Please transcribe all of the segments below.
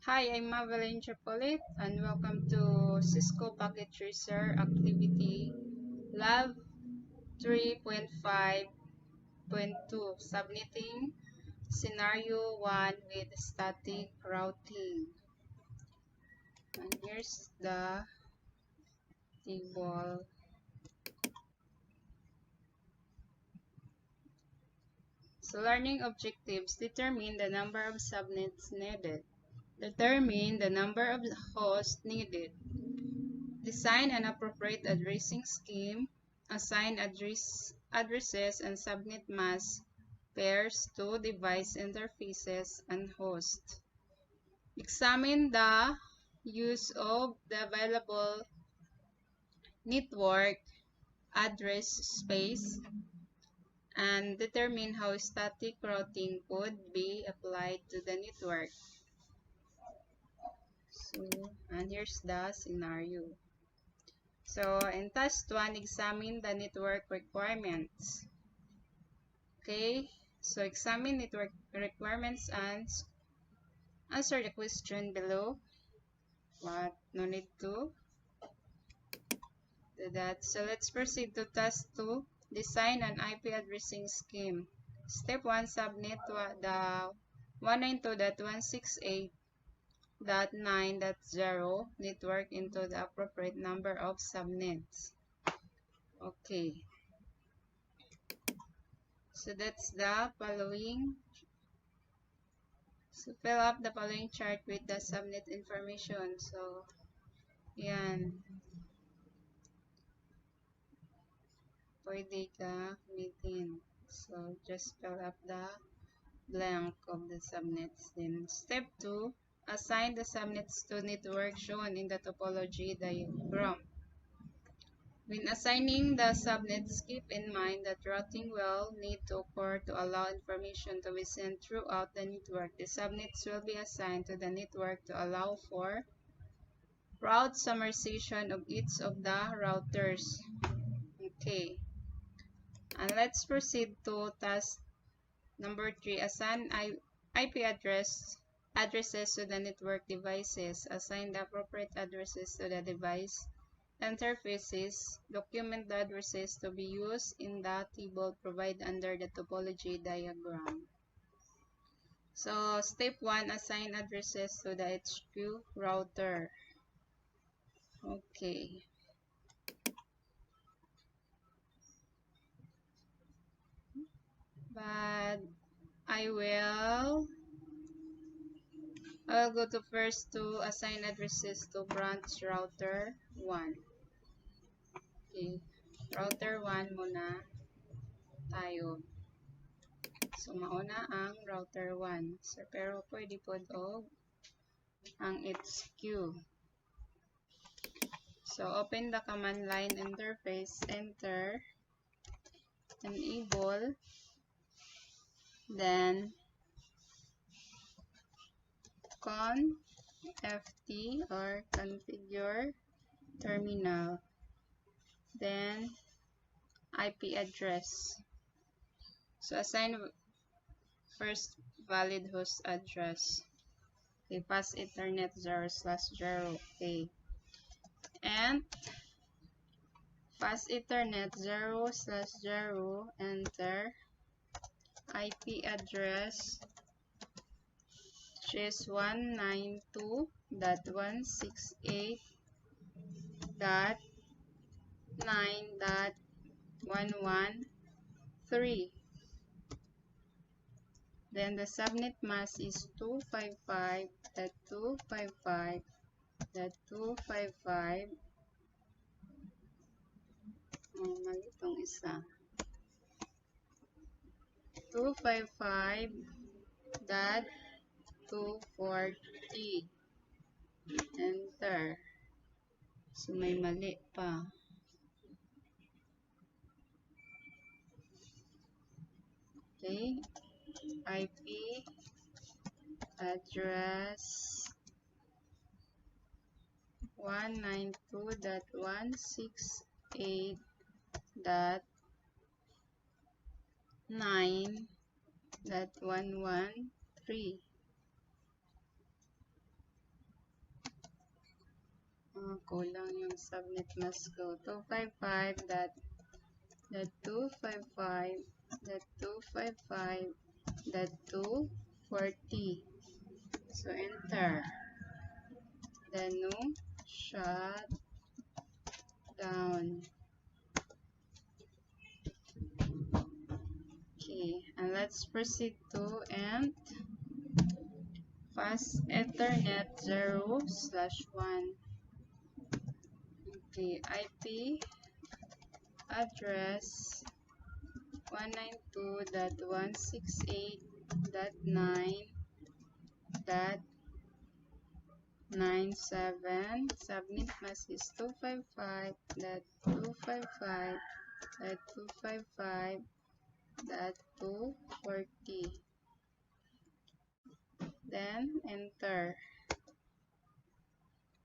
Hi, I'm Madeline Chapolit and welcome to Cisco Packet Tracer Activity Lab 3.5.2 Subnetting Scenario 1 with Static Routing. And here's the table. So learning objectives: determine the number of subnets needed. Determine the number of hosts needed. Design an appropriate addressing scheme. Assign addresses and subnet mask pairs to device interfaces and hosts. Examine the use of the available network address space and determine how static routing could be applied to the network. And here's the scenario. So, in task 1, examine the network requirements. Okay, so examine network requirements and answer the question below. But no need to do that. So, let's proceed to task 2. Design an IP addressing scheme. Step 1, subnet the 192.168.9.0 network into the appropriate number of subnets. Okay. So that's the following. So fill up the following chart with the subnet information. So, yan. Pwede ka gamitin. So, just fill up the blank of the subnets. Then, step 2, assign the subnets to network shown in the topology diagram. When assigning the subnets, keep in mind that routing will need to occur to allow information to be sent throughout the network. The subnets will be assigned to the network to allow for route summarization of each of the routers. Okay. And let's proceed to task number 3. Assign IP addresses to the network devices. Assign the appropriate addresses to the device interfaces. Document the addresses to be used in the table provided under the topology diagram. So, step 1, assign addresses to the HQ router. Okay. But I will go to first to assign addresses to branch router 1. Okay. Router 1 muna tayo. So, mauna ang router 1. So, pero pwede po og ang HQ. So, open the command line interface, enter, enable, then ft or configure terminal, then IP address. So, assign first valid host address. Okay, pass Ethernet 0/0. Okay. And pass Ethernet 0/0, enter IP address, which is 192.168.9.113. Then the subnet mask is 255.255.255. Mali itong isa. 255.240. Enter. So, may mali pa. Okay. IP address 192.168.9.113. kulang yung subnet mask ko. 255.255.255.240. So enter. Then no shut down. Okay, and let's proceed to end fast Ethernet 0/1. Okay, IP address 192.168.9.97. Subnet mask is 255.255.255.240. Then enter.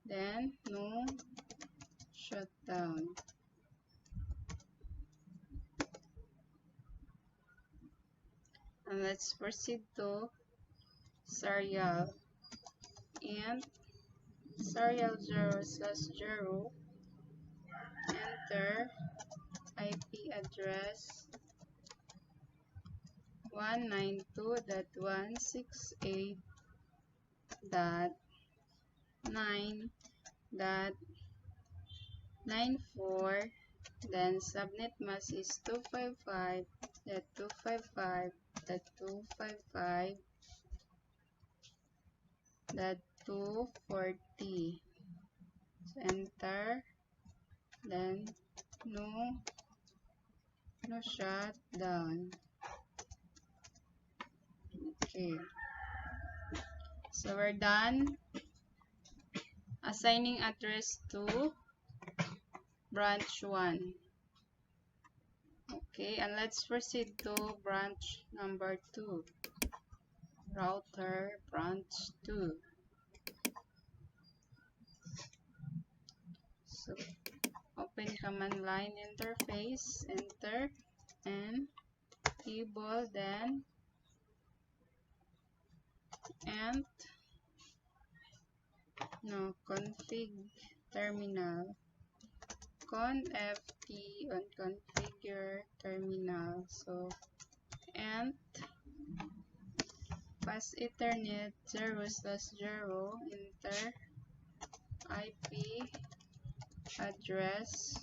Then no shutdown. And let's proceed to serial. And serial 0/0. Enter IP address 192.168.9.94. Then subnet mask is 255.255.240. So enter. Then no shutdown. Okay. So we're done assigning address to branch 1. Okay, and let's proceed to branch number 2. Router branch 2. So open command line interface, enter, and enable, then and config terminal, conft on configure terminal. So and fast Ethernet 0/0, enter IP address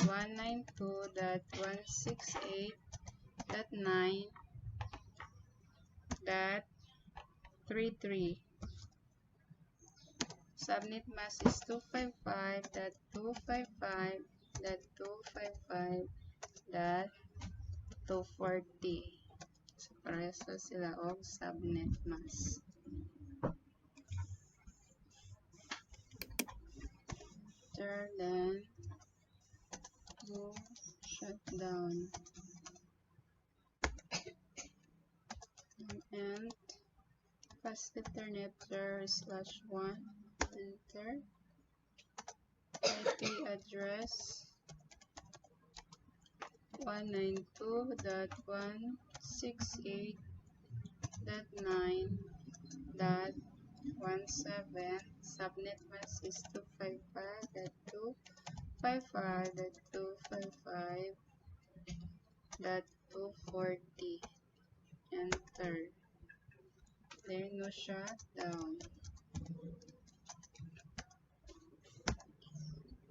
192.168.9.33. Subnet mask is 255.255.255.240. So parehas sila og subnet mask. Then no shutdown. And fast Ethernet 0/1, enter IP address 192.168.9.17. Subnet mask is 255.255.240. Enter. Then no shutdown.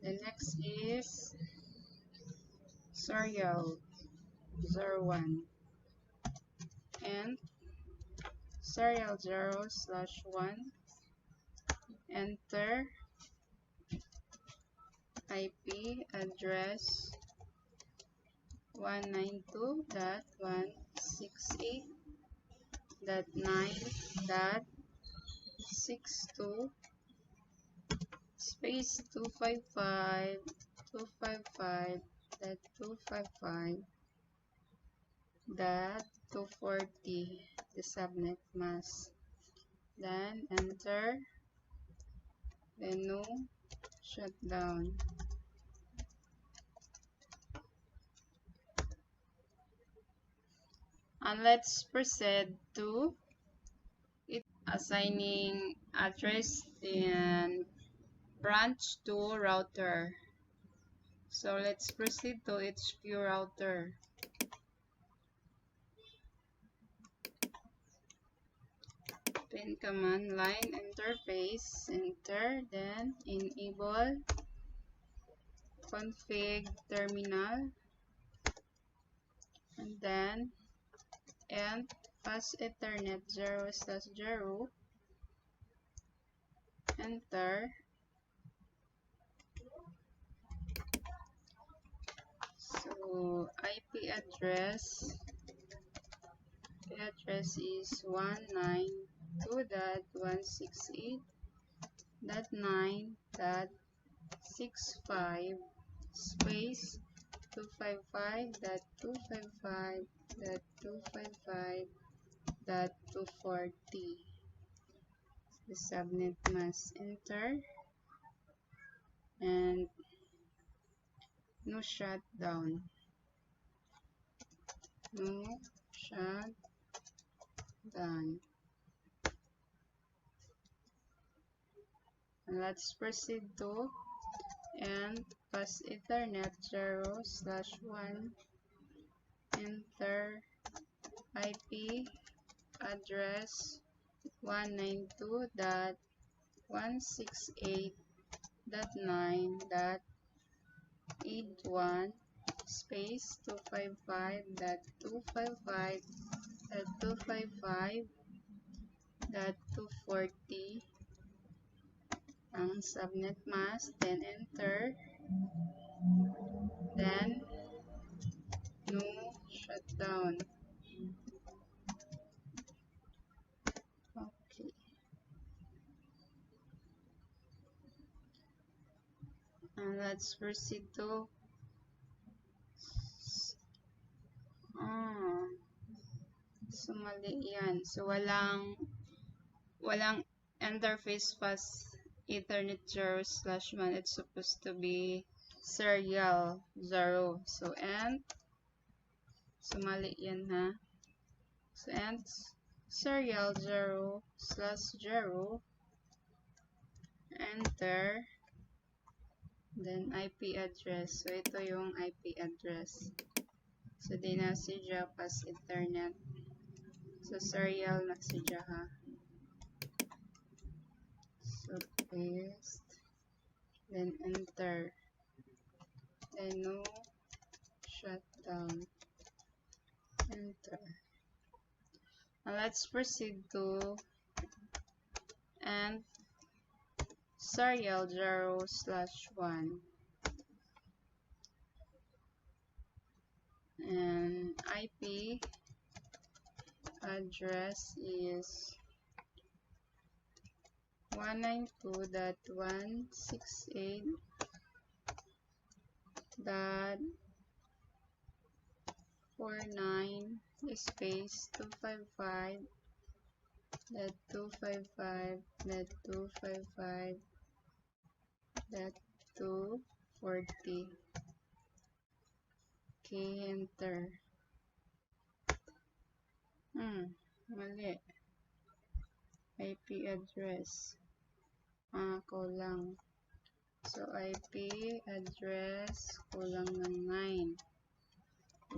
The next is serial 01 and serial 0/1. Enter IP address 192.168.9.62 space 255.255.240, the subnet mask. Then enter, then no shutdown. And let's proceed to assigning address and branch to router. So let's proceed to HQ router. Pin command line interface, enter, then enable config terminal, and then end pass Ethernet 0/0, enter. So IP address is 192.168.9.65 space 255.255.255.240. The subnet mask, enter, and no shutdown. No shutdown. And let's proceed to end pass Ethernet 0/1, enter, IP address 192.168.9.81 space 255.255.255.240 ang subnet mask, then enter, then no shutdown. Okay. And let's proceed to so mali yan. So walang interface pass Ethernet 0/1. It's supposed to be serial 0. So end. So mali yan, ha. So end serial 0/0, enter, then IP address. So ito yung IP address. So di na siya pass Ethernet. So serial na siya, ha. So paste, then enter, then no shutdown, enter. Now let's proceed to end serial 0/1, and IP address is 192.168.49 space 255.255.255.240. Okay, enter. Mali. IP address. Kulang. So, IP address kulang ng 9.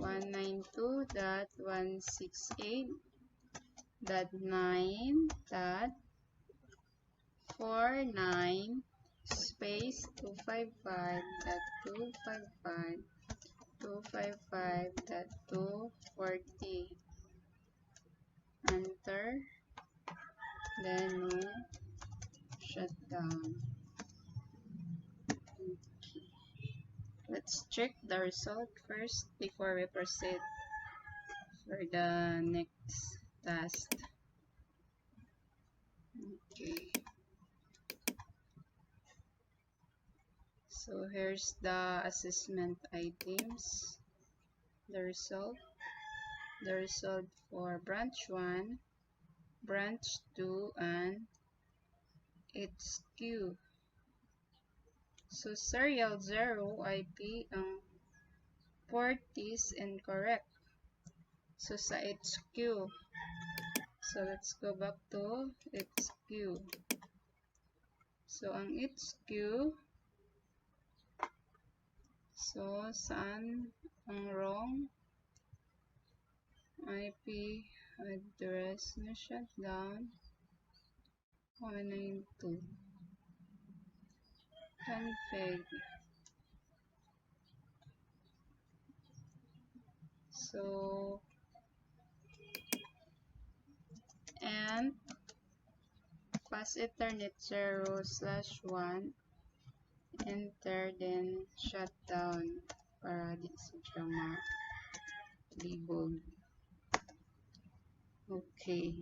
192.168.9.49 space 255.255.240. Enter. Then no shutdown. Okay. Let's check the result first before we proceed for the next task. Okay. So here's the assessment items. The result for branch 1, branch 2, and its Q. So serial 0 IP ang port is incorrect. So sa HQ. So let's go back to HQ. So, ang HQ, so, saan ang wrong IP address na shutdown? 192. Config. So, and pass Ethernet 0/1, enter, then shutdown para di siya ma-libog. Okay.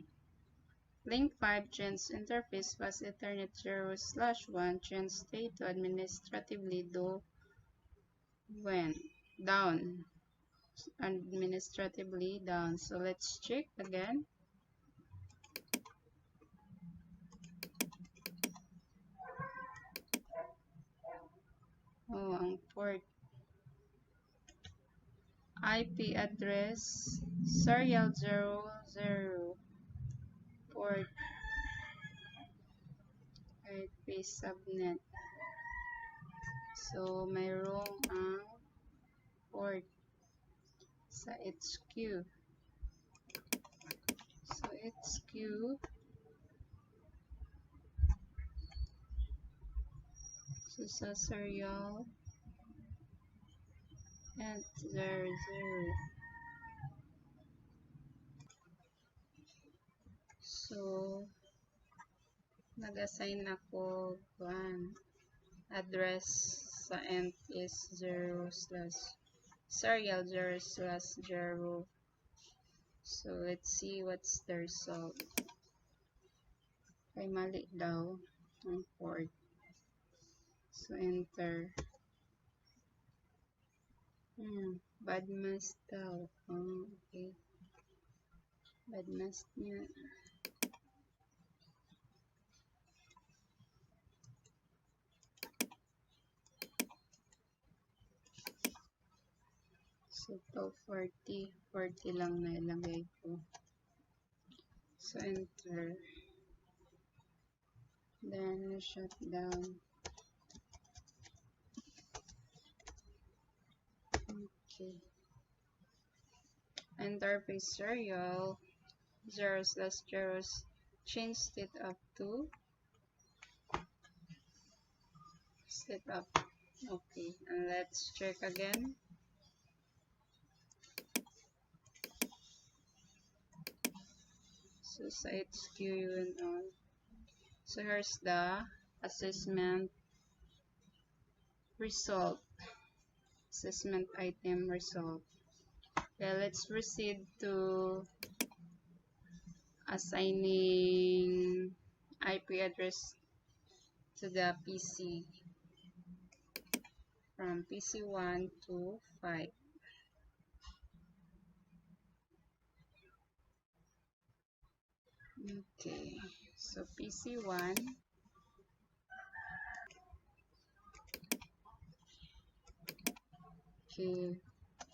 Link 5 change interface pass Ethernet 0/1 change state to administratively down. Administratively down. So let's check again. Oh, ang port. IP address serial 00. Port. IP subnet. So mayroong ang port sa HQ. So HQ so sa serial and 00. So nag-assign ako address sa end is 0/serial 0/0. So let's see what's the result. Ay mali daw ang port. So enter. Bad mask daw. Oh, okay. Bad mask niya. So, 40 lang na ilagay ko. So, enter. Then, shut down. Okay. Interface serial 0/0 changed it up to set up. Okay, and let's check again. So sa HQ yun on. So here's the assessment result. Assessment item result. Okay, let's proceed to assigning IP address to the PC from PC1 to 5. Okay, so PC1 okay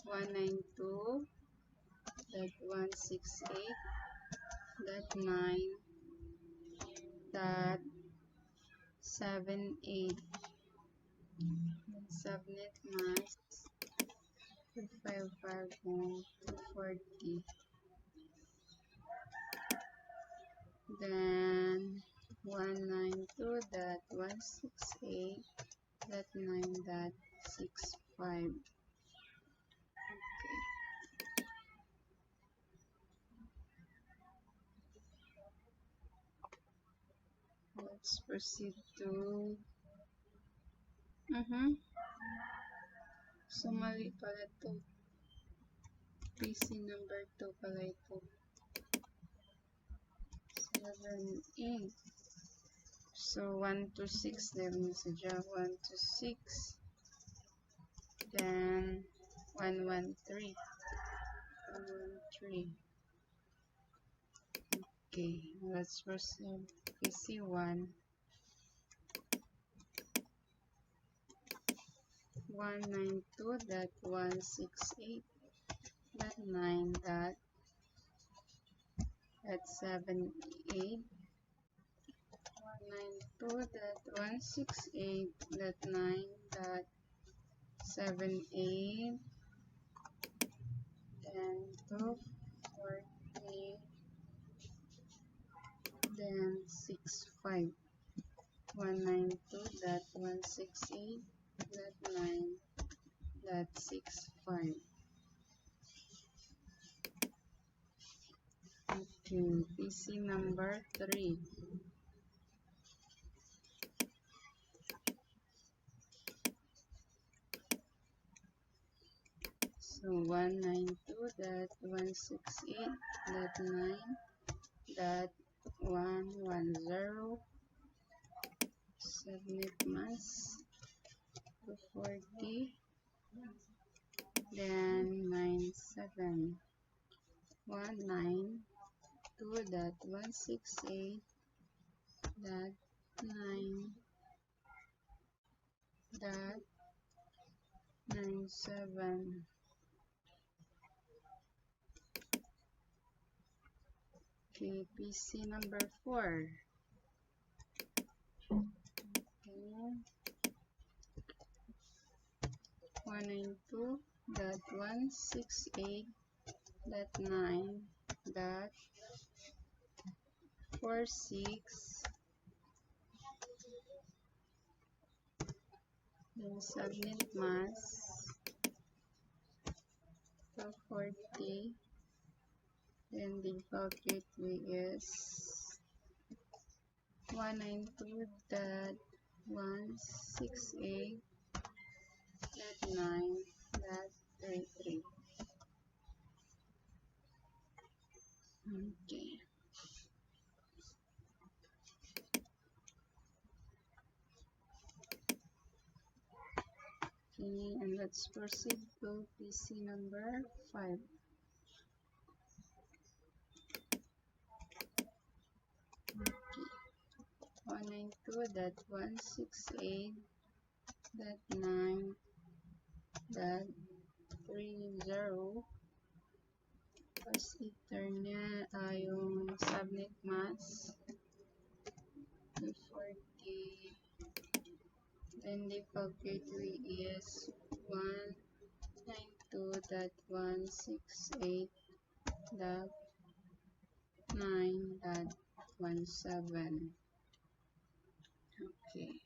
192.168.9.78 subnet mask 255.240. Then 192.168.9.65. Okay. Let's proceed to so mali pala to. PC number 2 pala ito. 7, 8. So 1 to 6 then sadya 1 to 6. Then 113. 113. Okay, let's proceed. PC1 192.168.9.78 192.168.9.78 192.168.9.78, then 240, then 65. 192.168.9.65. Okay, PC number 3. So 192.168.9.110, subnet mask 240, then 97. 192.168.9.97. Okay, PC number 4. Okay. 192.168.9.46, then subnet mask 240, then default gateway is 192.168.9.33. Okay. Okay, and let's proceed to PC number 5. Okay. 192.168.9.30. Tapos Ethernet, yung subnet mask 240. Then default gateway is 192.168.9.17. Okay.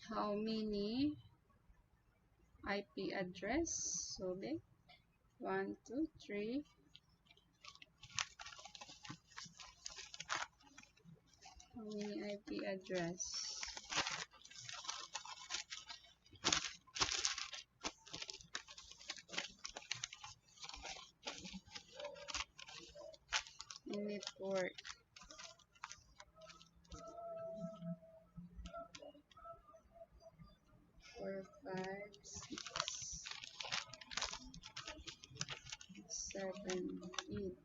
How many IP address? So big. 1, 2, 3. How many IP address? In network. 4, 5, 6, 7, 8.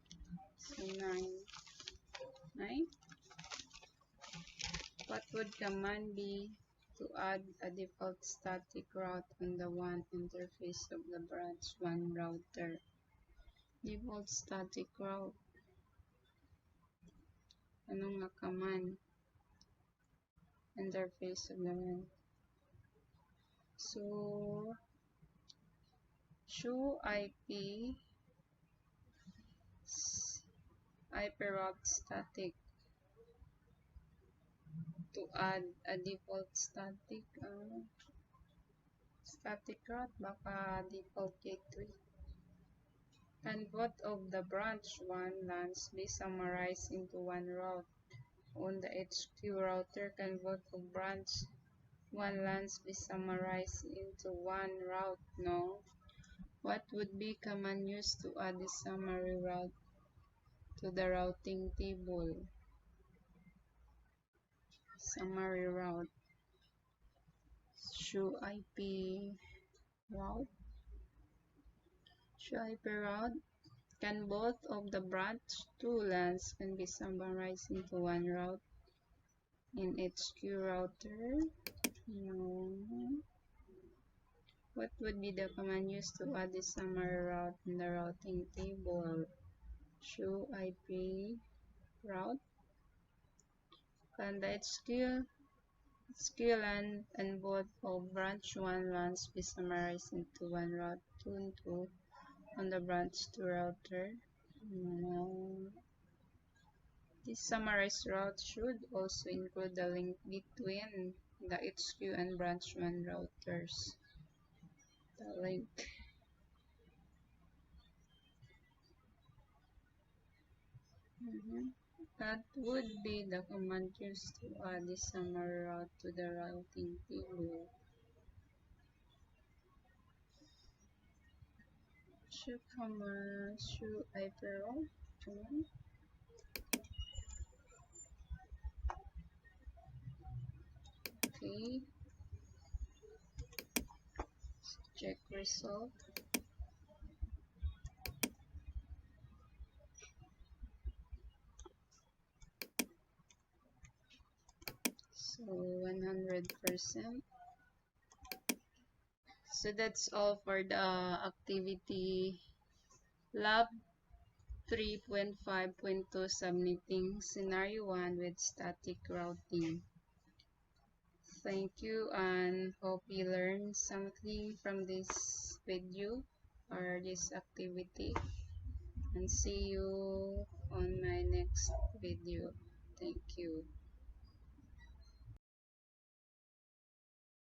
So 9. 9. What would command be to add a default static route on the WAN interface of the branch 1 router? Default static route. Anong nga command? Interface of the WAN. So, show IP route static to add a default static route, baka default gateway. Can both of the branch 1 LANs be summarized into one route? On the HQ router, can both of branch 1 LANs be summarized into one route? No. What would be command used to add the summary route to the routing table? Summary route. Show IP route. Show IP route. Can both of the branch 2 LANs can be summarized into one route? in HQ router. No. What would be the command used to add the summary route in the routing table? Show IP route. Can the HQ and both of branch 1 runs be summarized into one route 2 and 2 on the branch 2 router? No. This summarized route should also include the link between the HQ and branch 1 routers. The link. That would be the command used to add the summary route to the routing table. Show command, show IP route. Okay. Check result. So 100%. So that's all for the activity lab 3.5.2 subnetting scenario 1 with static routing. Thank you and hope you learned something from this video or this activity, and see you on my next video. Thank you.